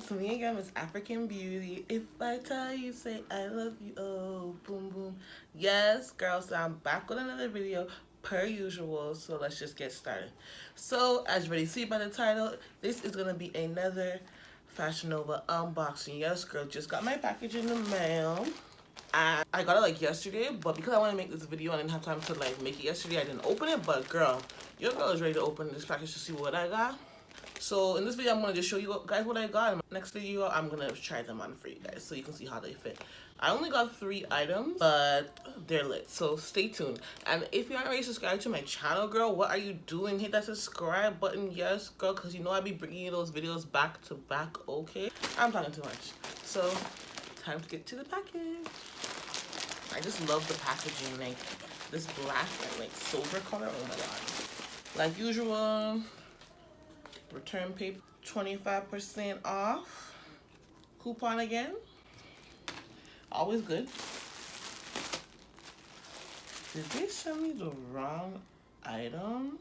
It's me again, Miss African Beauty. If I tell you, say I love you, oh, boom, boom. Yes, girls, so I'm back with another video per usual, so let's just get started. So, as you already see by the title, this is going to be another Fashion Nova unboxing. Yes, girl, just got my package in the mail. And I got it like yesterday, but because I want to make this video, I didn't have time to like make it yesterday. I didn't open it, but girl, your girl is ready to open this package to see what I got. So in this video, I'm going to just show you guys what I got. In the next video, I'm going to try them on for you guys so you can see how they fit. I only got 3 items, but they're lit. So stay tuned. And if you aren't already subscribed to my channel, girl, what are you doing? Hit that subscribe button. Yes, girl, because you know I be bringing you those videos back to back, okay? I'm talking too much. So time to get to the package. I just love the packaging. Like this black and like silver color. Oh my god. Like usual. Return paper, 25% off. Coupon again. Always good. Did they send me the wrong item?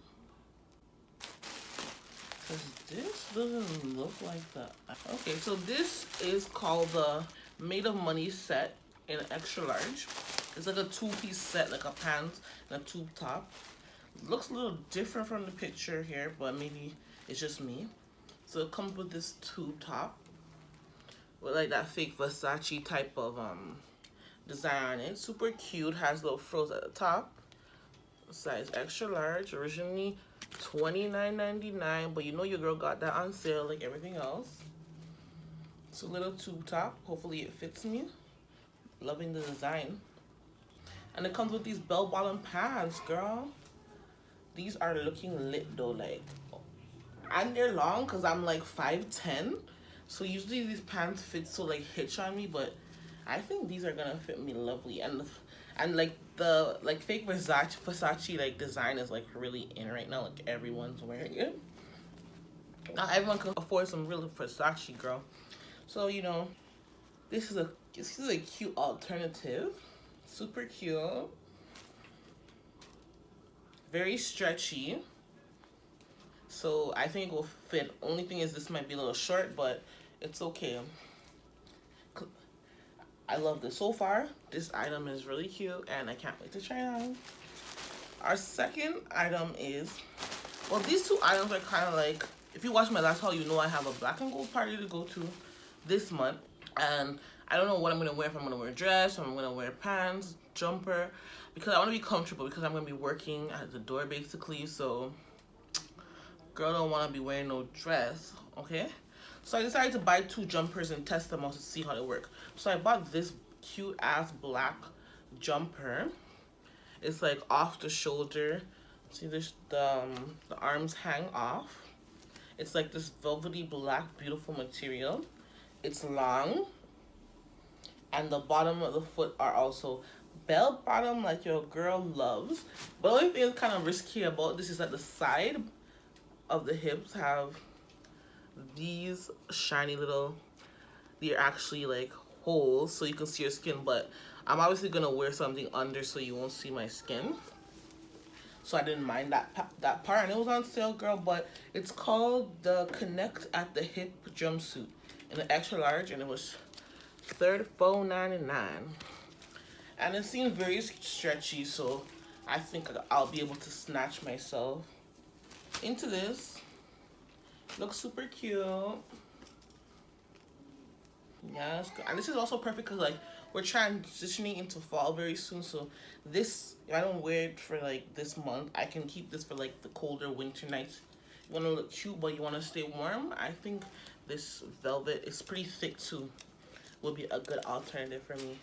Because this doesn't look like that. Okay, so this is called the Made of Money set in an extra large. It's like a 2-piece set, like a pants and a tube top. It looks a little different from the picture here, but maybe it's just me. So it comes with this tube top with like that fake Versace type of design on it. Super cute, has little frills at the top. Size extra large, originally $29.99, but you know your girl got that on sale like everything else. It's a little tube top, hopefully it fits me. Loving the design. And it comes with these bell-bottom pants, girl. These are looking lit though, like, and they're long because I'm like 5'10", so usually these pants fit so like hitch on me, but I think these are gonna fit me lovely. And like the fake Versace like design is like really in right now, like everyone's wearing it. Not everyone can afford some real Versace, girl, so you know this is a cute alternative. Super cute, very stretchy. So I think it will fit. Only thing is this might be a little short, but it's okay. I love this. So far, this item is really cute and I can't wait to try it on. Our second item is, well, these 2 items are kind of like, if you watch my last haul, you know I have a black and gold party to go to this month. And I don't know what I'm going to wear, if I'm going to wear a dress, or I'm going to wear pants, jumper, because I want to be comfortable because I'm going to be working at the door basically, so girl don't want to be wearing no dress, okay? So I decided to buy 2 jumpers and test them out to see how they work. So I bought this cute ass black jumper. It's like off the shoulder. See this, the arms hang off. It's like this velvety black beautiful material. It's long. And the bottom of the foot are also bell bottom like your girl loves. But the only thing that's kind of risky about this is that the side of the hips have these shiny little, they're actually like holes so you can see your skin, but I'm obviously gonna wear something under so you won't see my skin, so I didn't mind that part. And it was on sale, girl. But it's called the Connect at the Hip jumpsuit in an extra large, and it was $34.99, and it seems very stretchy, so I think I'll be able to snatch myself into this. Looks super cute. Yes, and this is also perfect because like we're transitioning into fall very soon, so this, if I don't wear it for like this month, I can keep this for like the colder winter nights. You want to look cute but you want to stay warm, I think this velvet is pretty thick too, will be a good alternative for me.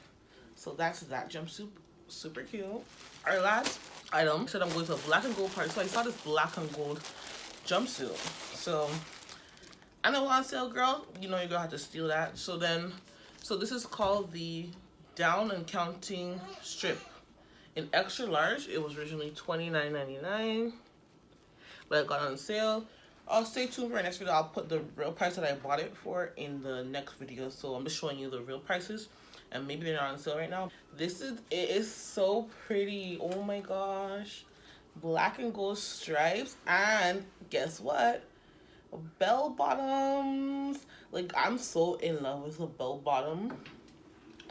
So that's that jumpsuit, super cute. Our last item said I'm going to a black and gold party, so I saw this black and gold jumpsuit. So I know on sale, girl. You know you're gonna have to steal that. So this is called the Down and Counting strip in extra large. It was originally $29.99, but it got on sale. I'll stay tuned for our next video. I'll put the real price that I bought it for in the next video. So I'm just showing you the real prices, and maybe they're not on sale right now. It is so pretty. Oh my gosh, black and gold stripes, and guess what? Bell bottoms. Like, I'm so in love with the bell bottom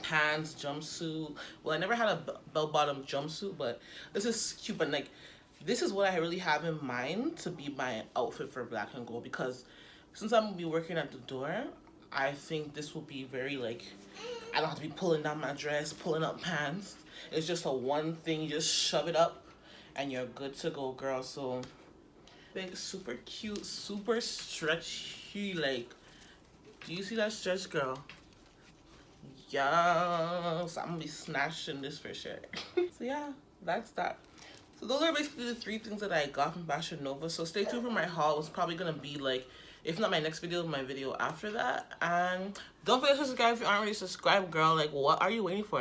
pants jumpsuit. Well, I never had a bell bottom jumpsuit, but this is cute. But like, this is what I really have in mind to be my outfit for black and gold, because since I'm gonna be working at the door, I think this will be very like, I don't have to be pulling down my dress, pulling up pants. It's just a one thing, you just shove it up and you're good to go, girl. So big, super cute, super stretchy. Like, do you see that stretch, girl? Yes, I'm gonna be snatching this for sure. So yeah, that's that. So those are basically the three things that I got from Fashion Nova. So stay tuned for my haul. It's probably gonna be like, if not my next video, my video after that. And don't forget to subscribe if you aren't already subscribed, girl. Like, what are you waiting for?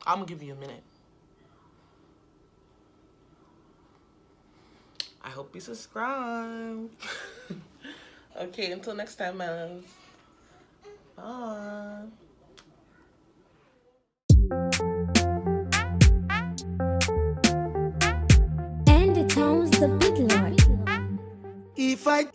I'm gonna give you a minute. I hope you subscribe. Okay, until next time, my loves. Bye. And it owns the big lord. If I